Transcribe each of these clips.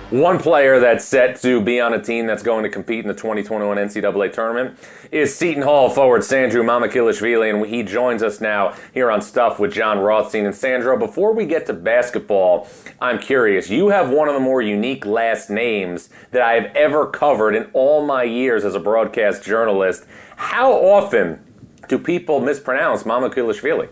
One player that's set to be on a team that's going to compete in the 2021 NCAA tournament is Seton Hall forward Sandro Mamukelashvili, and he joins us now here on Stuff with Jon Rothstein. And Sandro, before we get to basketball, I'm curious. You have one of the more unique last names that I have ever covered in all my years as a broadcast journalist. How often do people mispronounce Mamukelashvili?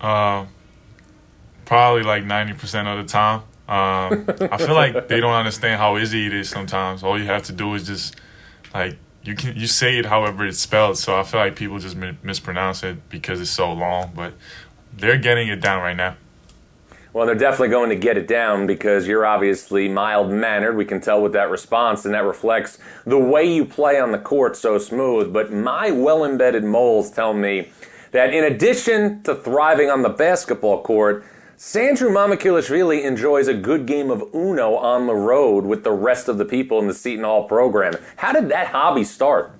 Probably like 90% of the time. I feel like they don't understand how easy it is sometimes. All you have to do is just like you say it however it's spelled. So I feel like people just mispronounce it because it's so long, but they're getting it down right now. Well, they're definitely going to get it down because you're obviously mild-mannered. We can tell with that response, and that reflects the way you play on the court so smooth. But my well-embedded moles tell me that in addition to thriving on the basketball court, Sandro Mamukelashvili enjoys a good game of Uno on the road with the rest of the people in the Seton Hall program. How did that hobby start?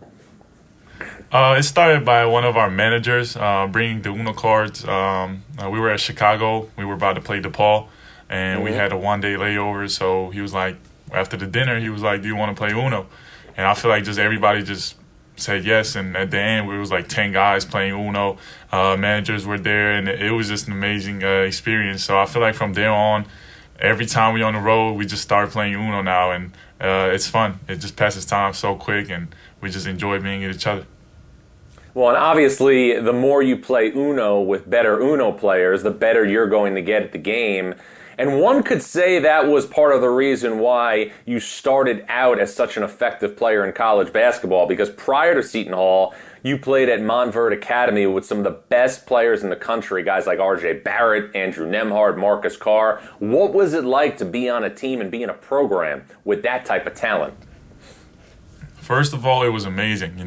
It started by one of our managers bringing the Uno cards. We were at Chicago. We were about to play DePaul, and we had a one-day layover. So he was like, after the dinner, he was like, "Do you want to play Uno?" And I feel like just everybody just said yes, and at the end, we was like 10 guys playing Uno. Managers were there, and it was just an amazing experience. So I feel like from there on, every time we on the road, we just start playing Uno now, and it's fun. It just passes time so quick, and we just enjoy being with each other. Well, and obviously, the more you play Uno with better Uno players, the better you're going to get at the game. And one could say that was part of the reason why you started out as such an effective player in college basketball, because prior to Seton Hall, you played at Montverde Academy with some of the best players in the country, guys like Barrett, Nembhard, Marcus Carr. What was it like to be on a team and be in a program with that type of talent? First of all, it was amazing.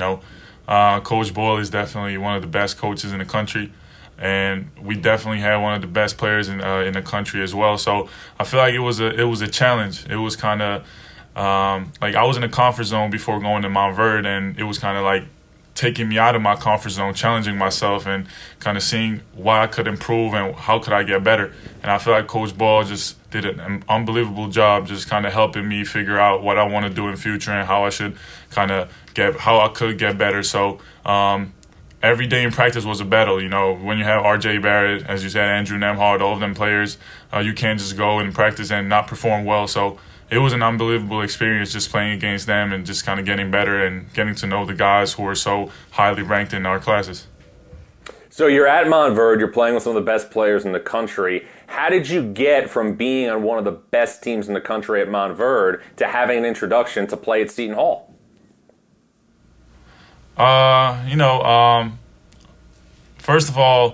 Coach Boyle is definitely one of the best coaches in the country. And we definitely had one of the best players in the country as well. So I feel like it was a challenge. It was kind of like I was in a comfort zone before going to Montverde, and it was kind of like taking me out of my comfort zone, challenging myself, and kind of seeing what I could improve and how could I get better. And I feel like Coach Ball just did an unbelievable job, just kind of helping me figure out what I want to do in the future and how I should how I could get better. So. Every day in practice was a battle. When you have RJ Barrett, as you said, Andrew Nembhard, all of them players, you can't just go in practice and not perform well. So it was an unbelievable experience just playing against them and just kind of getting better and getting to know the guys who are so highly ranked in our classes. So you're at Montverde, you're playing with some of the best players in the country. How did you get from being on one of the best teams in the country at Montverde to having an introduction to play at Seton Hall? First of all,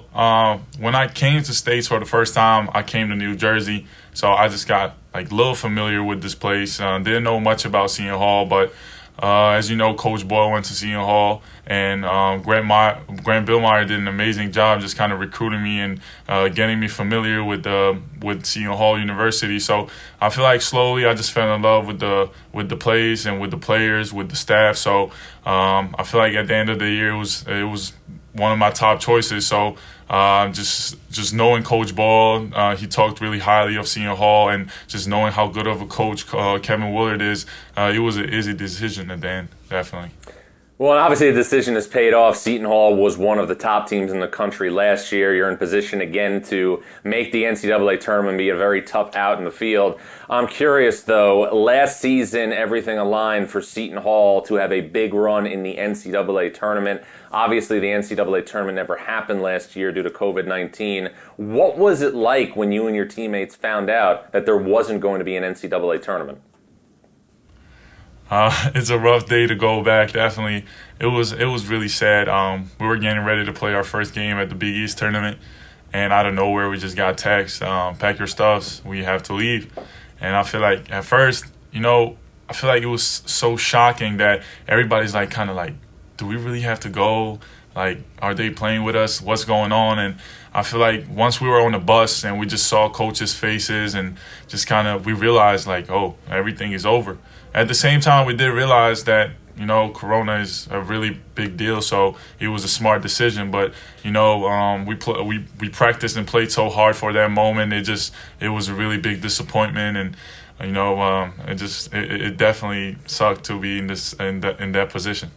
when I came to States for the first time, I came to New Jersey, so I just got a little familiar with this place. Didn't know much about Seton Hall, but as you know, Coach Boyle went to Seton Hall, and Grant Billmeyer did an amazing job just kind of recruiting me and getting me familiar with Seton Hall University. So I feel like slowly I just fell in love with the place and with the players, with the staff. So I feel like at the end of the year, it was one of my top choices. So just knowing Coach Ball, he talked really highly of Seton Hall, and just knowing how good of a coach Kevin Willard is, it was an easy decision at the end, definitely. Well, and obviously the decision has paid off. Seton Hall was one of the top teams in the country last year. You're in position again to make the NCAA tournament, be a very tough out in the field. I'm curious, though, last season everything aligned for Seton Hall to have a big run in the NCAA tournament. Obviously, the NCAA tournament never happened last year due to COVID-19. What was it like when you and your teammates found out that there wasn't going to be an NCAA tournament? It's a rough day to go back, definitely. It was really sad. We were getting ready to play our first game at the Big East tournament, and out of nowhere we just got text, pack your stuffs, we have to leave. And I feel like at first, I feel like it was so shocking that everybody's like kind of like, do we really have to go? Like, are they playing with us? What's going on? And I feel like once we were on the bus and we just saw coaches' faces and just we realized like, oh, everything is over. At the same time, we did realize that, Corona is a really big deal, so it was a smart decision. But, we practiced and played so hard for that moment. It was a really big disappointment, and It definitely sucked to be in that position.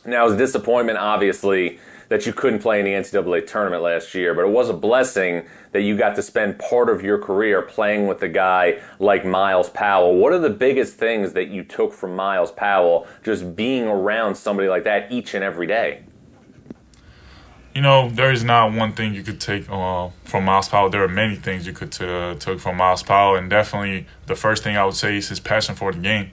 Now, it was a disappointment, obviously, that you couldn't play in the NCAA tournament last year, but it was a blessing that you got to spend part of your career playing with a guy like Myles Powell. What are the biggest things that you took from Myles Powell, just being around somebody like that each and every day? There is not one thing you could take from Myles Powell. There are many things you could take from Myles Powell, and definitely the first thing I would say is his passion for the game.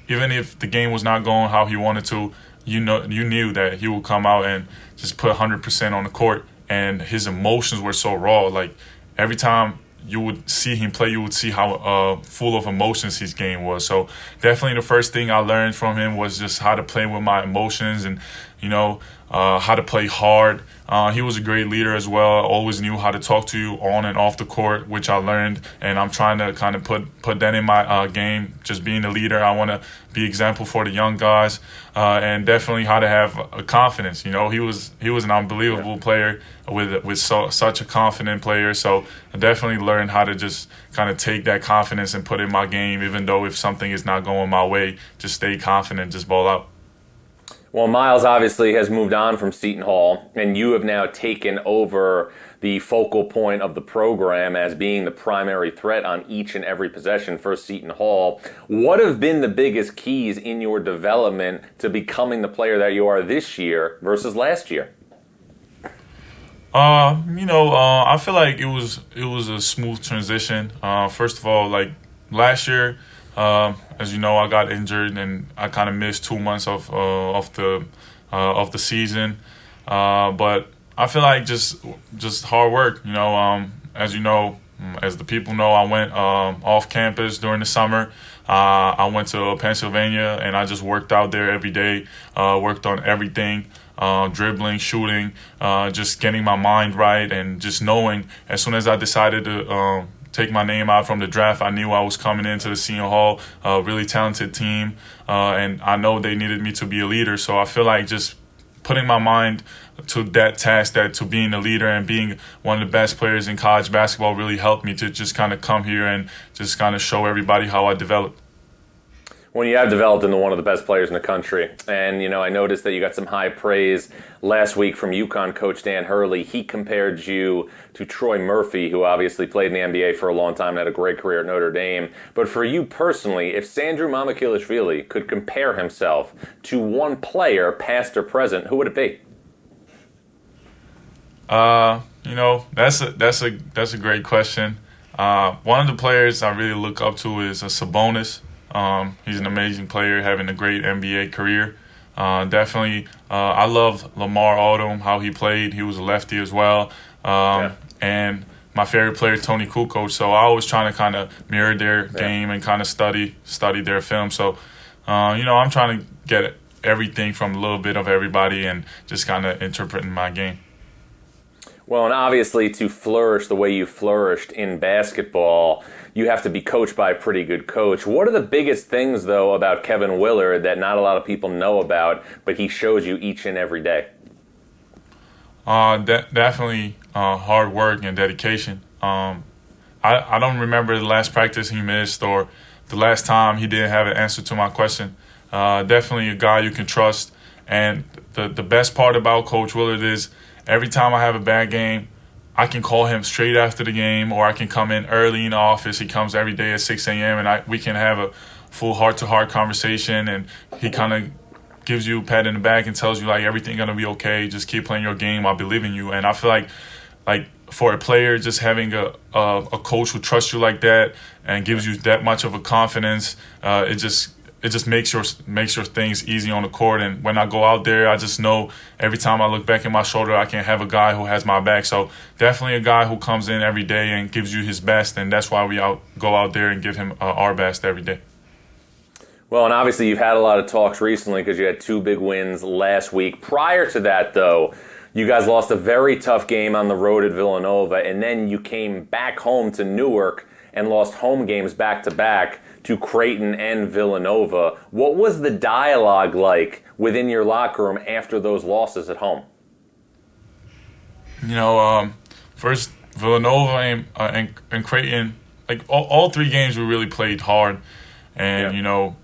Even if the game was not going how he wanted to, you knew that he would come out and just put 100% on the court, and his emotions were so raw. Like every time you would see him play, you would see how full of emotions his game was. So definitely the first thing I learned from him was just how to play with my emotions and how to play hard. He was a great leader as well. Always knew how to talk to you on and off the court, which I learned, and I'm trying to kind of put that in my game. Just being a leader, I want to be example for the young guys, and definitely how to have a confidence. He was an unbelievable player with such a confident player. So I definitely learned how to just kind of take that confidence and put it in my game, even though if something is not going my way, just stay confident, just ball out. Well, Myles obviously has moved on from Seton Hall, and you have now taken over the focal point of the program as being the primary threat on each and every possession for Seton Hall. What have been the biggest keys in your development to becoming the player that you are this year versus last year? I feel like it was a smooth transition. First of all, like last year, as you know, I got injured and I kind of missed 2 months of the season. But I feel like just hard work. As you know, as the people know, I went off campus during the summer. I went to Pennsylvania and I just worked out there every day. Worked on everything. Dribbling, shooting, just getting my mind right, and just knowing as soon as I decided to take my name out from the draft, I knew I was coming into the Seton Hall, a really talented team, and I know they needed me to be a leader. So I feel like just putting my mind to that task, to being a leader and being one of the best players in college basketball really helped me to just kind of come here and just kind of show everybody how I developed. When you have developed into one of the best players in the country, and I noticed that you got some high praise last week from UConn coach Dan Hurley. He compared you to Troy Murphy, who obviously played in the NBA for a long time and had a great career at Notre Dame. But for you personally, if Sandro Mamukelashvili could compare himself to one player, past or present, who would it be? That's a great question. One of the players I really look up to is Sabonis. He's an amazing player, having a great NBA career. Definitely, I love Lamar Odom, how he played. He was a lefty as well. And my favorite player, Tony Kukoc. So I was trying to kind of mirror their game and kind of study their film. So, I'm trying to get everything from a little bit of everybody and just kind of interpreting my game. Well, and obviously to flourish the way you flourished in basketball, you have to be coached by a pretty good coach. What are the biggest things, though, about Kevin Willard that not a lot of people know about, but he shows you each and every day? Definitely hard work and dedication. I don't remember the last practice he missed or the last time he didn't have an answer to my question. Definitely a guy you can trust. And the best part about Coach Willard is every time I have a bad game, I can call him straight after the game, or I can come in early in the office. He comes every day at 6 a.m. and we can have a full heart-to-heart conversation, and he kind of gives you a pat in the back and tells you, like, everything's going to be okay. Just keep playing your game. I believe in you. And I feel like for a player, just having a coach who trusts you like that and gives you that much of a confidence, it just makes your things easy on the court. And when I go out there, I just know every time I look back at my shoulder, I can have a guy who has my back. So definitely a guy who comes in every day and gives you his best, and that's why we go out there and give him our best every day. Well, and obviously you've had a lot of talks recently because you had 2 big wins last week. Prior to that, though, you guys lost a very tough game on the road at Villanova, and then you came back home to Newark and lost home games back-to-back to Creighton and Villanova. What was the dialogue like within your locker room after those losses at home? First Villanova and Creighton like all 3 games we really played hard, and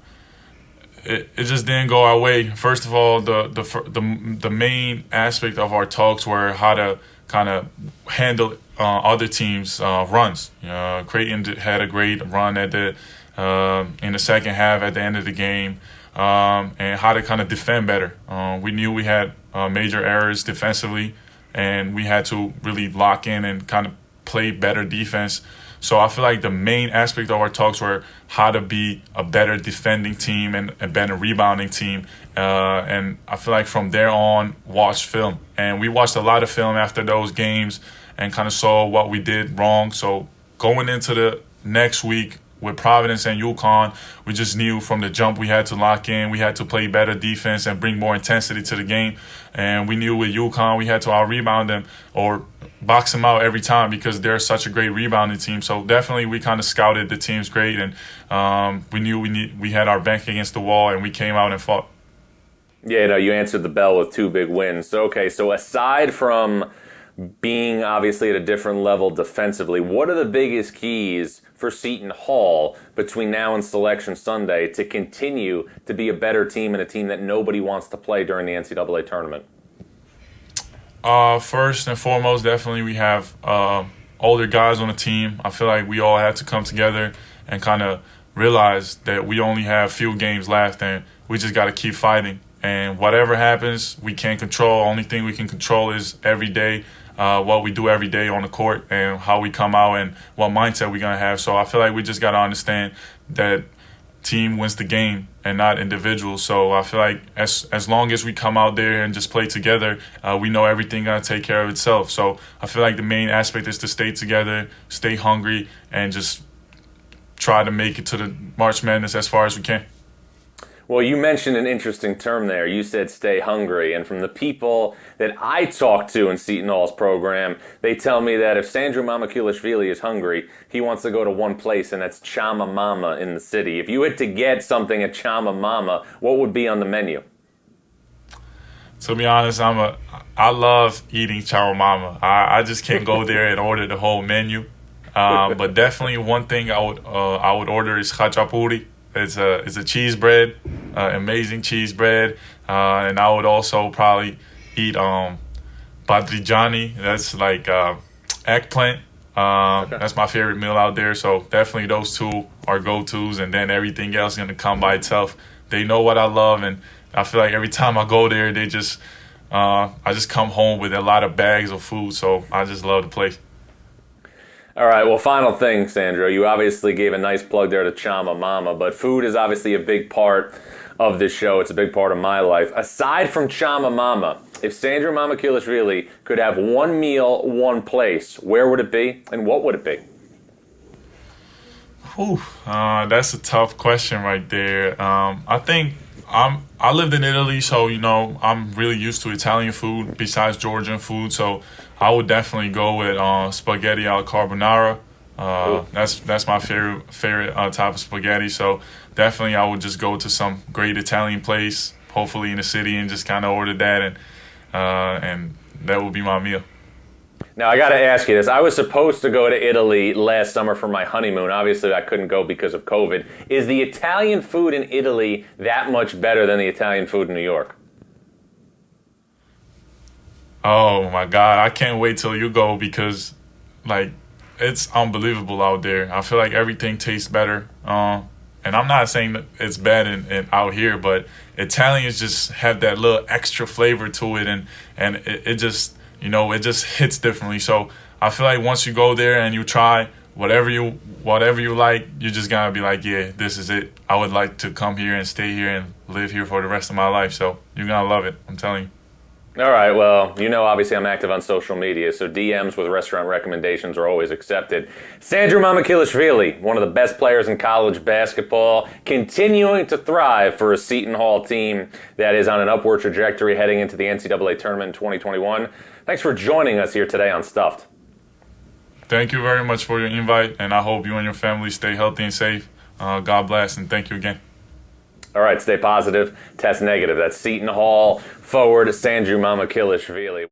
it just didn't go our way. First of all, the main aspect of our talks were how to kind of handle other teams' runs. Creighton had a great run at in the second half at the end of the game, and how to kind of defend better. We knew we had major errors defensively, and we had to really lock in and kind of play better defense. So I feel like the main aspect of our talks were how to be a better defending team and a better rebounding team. And I feel like from there on, watch film. And we watched a lot of film after those games and kind of saw what we did wrong. So going into the next week with Providence and UConn, we just knew from the jump we had to lock in. We had to play better defense and bring more intensity to the game. And we knew with UConn we had to out-rebound them or box them out every time because they're such a great rebounding team. So definitely we kind of scouted the teams great, and we knew we had our back against the wall, and we came out and fought. Yeah, you answered the bell with 2 big wins. So, okay, so aside from being obviously at a different level defensively, what are the biggest keys for Seton Hall between now and Selection Sunday to continue to be a better team and a team that nobody wants to play during the NCAA tournament? First and foremost, definitely we have older guys on the team. I feel like we all had to come together and kind of realize that we only have few games left, and we just got to keep fighting. And whatever happens, we can't control. Only thing we can control is every day, what we do every day on the court and how we come out and what mindset we're going to have. So I feel like we just got to understand that team wins the game and not individuals. So I feel like as long as we come out there and just play together, we know everything going to take care of itself. So I feel like the main aspect is to stay together, stay hungry, and just try to make it to the March Madness as far as we can. Well, you mentioned an interesting term there. You said stay hungry. And from the people that I talk to in Seton Hall's program, they tell me that if Sandro Mamukelashvili is hungry, he wants to go to one place, and that's Chama Mama in the city. If you had to get something at Chama Mama, what would be on the menu? To be honest, I love eating Chama Mama. I just can't go there and order the whole menu. But definitely one thing I would order is khachapuri. It's a cheese bread, amazing cheese bread, and I would also probably eat padrijani. That's like eggplant. Okay. That's my favorite meal out there. So definitely those 2 are go-tos, and then everything else is gonna come by itself. They know what I love, and I feel like every time I go there, I just come home with a lot of bags of food. So I just love the place. All right, well, final thing, Sandro. You obviously gave a nice plug there to Chama Mama, but food is obviously a big part of this show. It's a big part of my life. Aside from Chama Mama, if Sandro Mamukelashvili could have one meal, one place, where would it be, and what would it be? That's a tough question right there. I think I lived in Italy, so I'm really used to Italian food besides Georgian food. So I would definitely go with spaghetti alla carbonara. That's my favorite type of spaghetti. So definitely I would just go to some great Italian place, hopefully in the city, and just kind of order that, and that would be my meal. Now, I got to ask you this. I was supposed to go to Italy last summer for my honeymoon. Obviously, I couldn't go because of COVID. Is the Italian food in Italy that much better than the Italian food in New York? Oh, my God. I can't wait till you go because, it's unbelievable out there. I feel like everything tastes better. And I'm not saying that it's bad in out here, but Italians just have that little extra flavor to it, and it just... it just hits differently. So I feel like once you go there and you try whatever you like, you're just gonna be like, yeah, this is it. I would like to come here and stay here and live here for the rest of my life. So you're gonna love it. I'm telling you. All right, well, obviously I'm active on social media, so DMs with restaurant recommendations are always accepted. Sandro Mamukelashvili, one of the best players in college basketball, continuing to thrive for a Seton Hall team that is on an upward trajectory heading into the NCAA tournament in 2021. Thanks for joining us here today on Stuffed. Thank you very much for your invite, and I hope you and your family stay healthy and safe. God bless, and thank you again. All right, stay positive, test negative. That's Seton Hall forward Sandro Mamukelashvili.